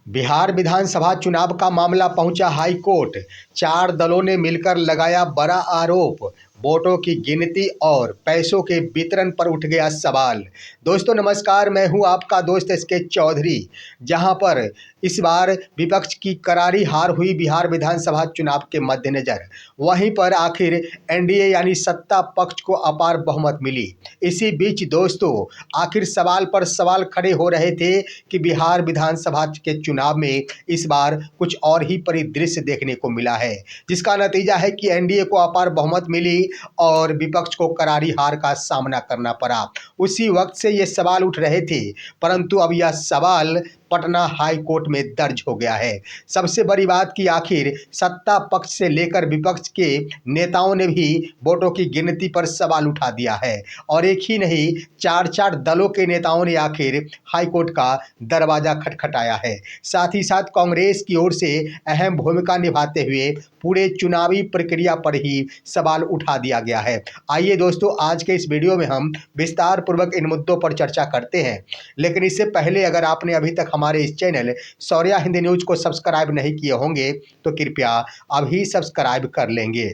बिहार विधानसभा चुनाव का मामला पहुंचा हाई कोर्ट। 4 दलों ने मिलकर लगाया बड़ा आरोप। वोटों की गिनती और पैसों के वितरण पर उठ गया सवाल। दोस्तों नमस्कार, मैं हूं आपका दोस्त एसके चौधरी। जहां पर इस बार विपक्ष की करारी हार हुई बिहार विधानसभा चुनाव के मद्देनजर, वहीं पर आखिर एनडीए यानी सत्ता पक्ष को अपार बहुमत मिली। इसी बीच दोस्तों आखिर सवाल पर सवाल खड़े हो रहे थे कि बिहार विधानसभा के चुनाव में इस बार कुछ और ही परिदृश्य देखने को मिला है, जिसका नतीजा है कि एनडीए को अपार बहुमत मिली और विपक्ष को करारी हार का सामना करना पड़ा। उसी वक्त से ये सवाल उठ रहे थे, परंतु अब यह सवाल पटना हाई कोर्ट में दर्ज हो गया है। सबसे बड़ी बात कि आखिर सत्ता पक्ष से लेकर विपक्ष के नेताओं ने भी वोटों की गिनती पर सवाल उठा दिया है और एक ही नहीं, 4 दलों के नेताओं ने आखिर हाई कोर्ट का दरवाजा खटखटाया है। साथ ही साथ कांग्रेस की ओर से अहम भूमिका निभाते हुए पूरे चुनावी प्रक्रिया पर ही सवाल उठा दिया गया है। आइए दोस्तों, आज के इस वीडियो में हम विस्तार पूर्वक इन मुद्दों पर चर्चा करते हैं, लेकिन इससे पहले अगर आपने अभी तक हमारे इस चैनल शौर्या हिंदी न्यूज को सब्सक्राइब नहीं किए होंगे तो कृपया अभी सब्सक्राइब कर लेंगे।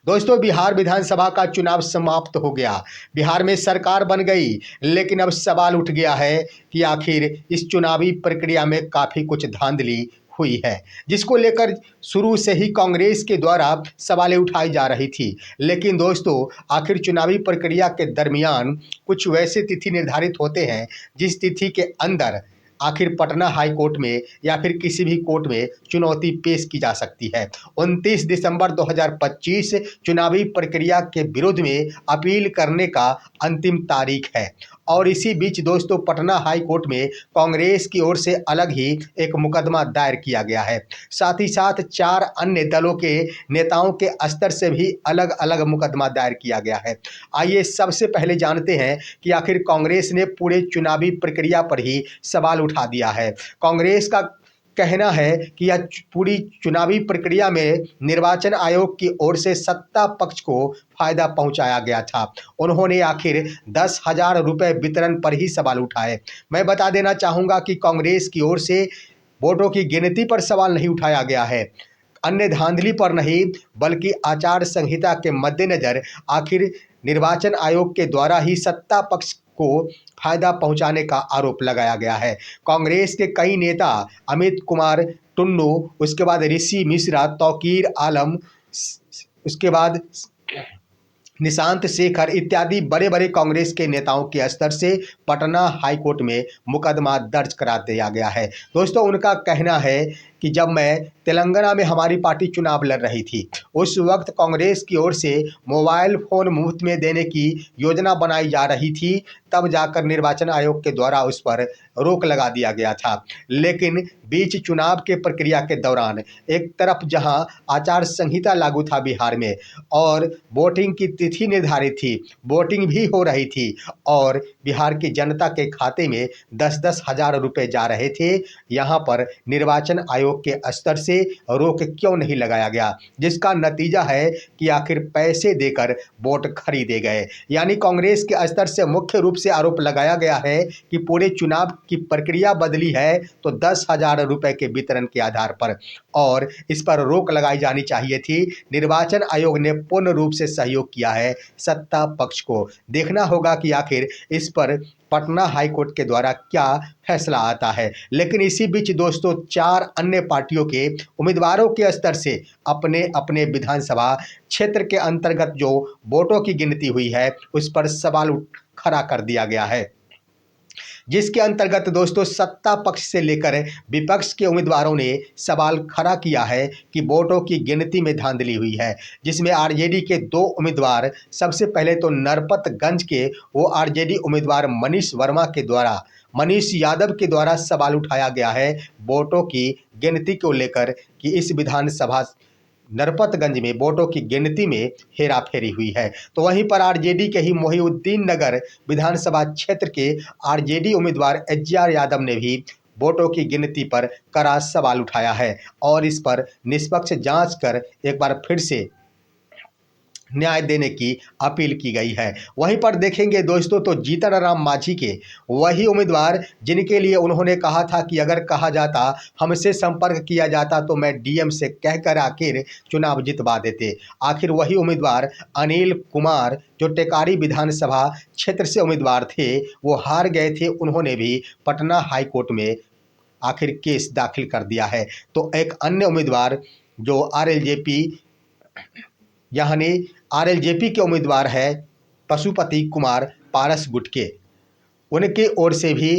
दोस्तों बिहार विधानसभा का चुनाव समाप्त हो गया, बिहार में सरकार बन गई, लेकिन अब सवाल उठ गया है कि आखिर इस चुनावी प्रक्रिया में काफ़ी कुछ धांधली हुई है, जिसको लेकर शुरू से ही कांग्रेस के द्वारा सवालें उठाई जा रही थी। लेकिन दोस्तों आखिर चुनावी प्रक्रिया के दरमियान कुछ वैसे तिथि निर्धारित होते हैं जिस तिथि के अंदर आखिर पटना हाई कोर्ट में या फिर किसी भी कोर्ट में चुनौती पेश की जा सकती है। 29 दिसंबर 2025 चुनावी प्रक्रिया के विरोध में अपील करने का अंतिम तारीख है और इसी बीच दोस्तों पटना हाई कोर्ट में कांग्रेस की ओर से अलग ही एक मुकदमा दायर किया गया है। साथ ही साथ 4 अन्य दलों के नेताओं के स्तर से भी अलग अलग मुकदमा दायर किया गया है। आइए सबसे पहले जानते हैं कि आखिर कांग्रेस ने पूरे चुनावी प्रक्रिया पर ही सवाल उठा दिया है। कांग्रेस का कहना है कि यह पूरी चुनावी प्रक्रिया में निर्वाचन आयोग की ओर से सत्ता पक्ष को फायदा पहुंचाया गया था। उन्होंने आखिर 10,000 रुपए वितरण पर ही सवाल उठाए। मैं बता देना चाहूँगा कि कांग्रेस की ओर से वोटों की गिनती पर सवाल नहीं उठाया गया है, अन्य धांधली पर नहीं, बल्कि आचार संहिता के मद्देनजर आखिर निर्वाचन आयोग के द्वारा ही सत्ता पक्ष को फायदा पहुंचाने का आरोप लगाया गया है। कांग्रेस के कई नेता अमित कुमार टुन्नू, उसके बाद ऋषि मिश्रा, तौकीर आलम, उसके बाद निशांत शेखर इत्यादि बड़े बड़े कांग्रेस के नेताओं के स्तर से पटना हाई कोर्ट में मुकदमा दर्ज करा दिया गया है। दोस्तों उनका कहना है कि जब मैं तेलंगाना में हमारी पार्टी चुनाव लड़ रही थी, उस वक्त कांग्रेस की ओर से मोबाइल फ़ोन मुफ्त में देने की योजना बनाई जा रही थी, तब जाकर निर्वाचन आयोग के द्वारा उस पर रोक लगा दिया गया था। लेकिन बीच चुनाव के प्रक्रिया के दौरान एक तरफ जहां आचार संहिता लागू था बिहार में और वोटिंग की तिथि निर्धारित थी, वोटिंग भी हो रही थी और बिहार की जनता के खाते में 10-10 हज़ार रुपये जा रहे थे, यहाँ पर निर्वाचन आयोग के स्तर से रोक क्यों नहीं लगाया गया, जिसका नतीजा है कि आखिर पैसे देकर वोट खरीदे गए। यानी कांग्रेस के स्तर से मुख्य रूप से आरोप लगाया गया है कि पूरे चुनाव की प्रक्रिया बदली है तो 10,000 रुपए के वितरण के आधार पर, और इस पर रोक लगाई जानी चाहिए थी। निर्वाचन आयोग ने पूर्ण रूप से सहयोग किया है सत्ता पक्ष को। देखना होगा कि आखिर इस पर पटना हाई कोर्ट के द्वारा क्या फैसला आता है। लेकिन इसी बीच दोस्तों 4 अन्य पार्टियों के उम्मीदवारों के स्तर से अपने अपने विधानसभा क्षेत्र के अंतर्गत जो वोटों की गिनती हुई है उस पर सवाल खड़ा कर दिया गया है, जिसके अंतर्गत दोस्तों सत्ता पक्ष से लेकर विपक्ष के उम्मीदवारों ने सवाल खड़ा किया है कि वोटों की गिनती में धांधली हुई है, जिसमें आरजेडी के 2 उम्मीदवार, सबसे पहले तो नरपतगंज के वो आरजेडी उम्मीदवार मनीष यादव के द्वारा सवाल उठाया गया है वोटों की गिनती को लेकर कि इस विधानसभा नरपतगंज में वोटों की गिनती में हेराफेरी हुई है। तो वहीं पर आरजेडी के ही मोहिउद्दीन नगर विधानसभा क्षेत्र के आरजेडी उम्मीदवार एचआर यादव ने भी वोटों की गिनती पर कड़ा सवाल उठाया है और इस पर निष्पक्ष जांच कर एक बार फिर से न्याय देने की अपील की गई है। वहीं पर देखेंगे दोस्तों तो जीतन राम मांझी के वही उम्मीदवार जिनके लिए उन्होंने कहा था कि अगर कहा जाता, हमसे संपर्क किया जाता तो मैं डीएम से कहकर आखिर चुनाव जितवा देते। आखिर वही उम्मीदवार अनिल कुमार जो टेकारी विधानसभा क्षेत्र से उम्मीदवार थे, वो हार गए थे। उन्होंने भी पटना हाई कोर्ट में आखिर केस दाखिल कर दिया है। तो एक अन्य उम्मीदवार जो आरएलजेपी के उम्मीदवार है पशुपति कुमार पारस गुटके, उनके ओर से भी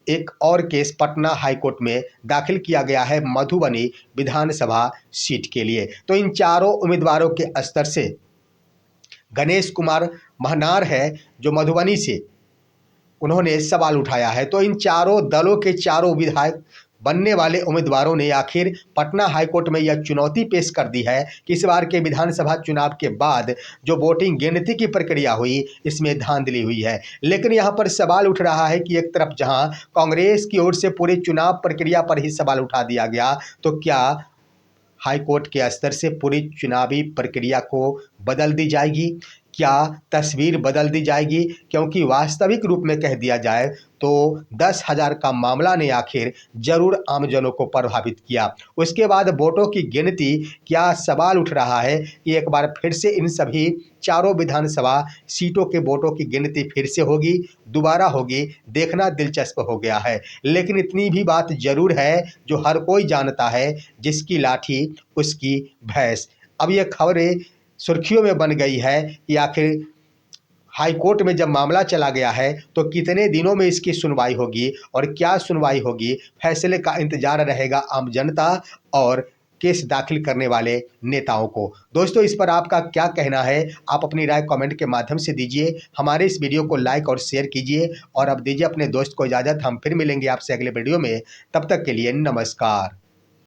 एक और केस पटना हाईकोर्ट में दाखिल किया गया है मधुबनी विधानसभा सीट के लिए। तो इन चारों उम्मीदवारों के स्तर से गणेश कुमार महनार है जो मधुबनी से, उन्होंने सवाल उठाया है। तो इन चारों दलों के चारों विधायक बनने वाले उम्मीदवारों ने आखिर पटना हाईकोर्ट में यह चुनौती पेश कर दी है कि इस बार के विधानसभा चुनाव के बाद जो वोटिंग गिनती की प्रक्रिया हुई, इसमें धांधली हुई है। लेकिन यहाँ पर सवाल उठ रहा है कि एक तरफ जहाँ कांग्रेस की ओर से पूरे चुनाव प्रक्रिया पर ही सवाल उठा दिया गया, तो क्या हाईकोर्ट के स्तर से पूरी चुनावी प्रक्रिया को बदल दी जाएगी? क्या तस्वीर बदल दी जाएगी? क्योंकि वास्तविक रूप में कह दिया जाए तो 10,000 का मामला ने आखिर जरूर आमजनों को प्रभावित किया। उसके बाद वोटों की गिनती, क्या सवाल उठ रहा है कि एक बार फिर से इन सभी चारों विधानसभा सीटों के वोटों की गिनती फिर से होगी, दोबारा होगी? देखना दिलचस्प हो गया है। लेकिन इतनी भी बात जरूर है जो हर कोई जानता है, जिसकी लाठी उसकी भैंस। अब ये खबरें सुर्खियों में बन गई है कि आखिर हाई कोर्ट में जब मामला चला गया है तो कितने दिनों में इसकी सुनवाई होगी और क्या सुनवाई होगी, फैसले का इंतजार रहेगा आम जनता और केस दाखिल करने वाले नेताओं को। दोस्तों, इस पर आपका क्या कहना है? आप अपनी राय कमेंट के माध्यम से दीजिए। हमारे इस वीडियो को लाइक और शेयर कीजिए और अब दीजिए अपने दोस्त को इजाज़त। हम फिर मिलेंगे आपसे अगले वीडियो में। तब तक के लिए नमस्कार।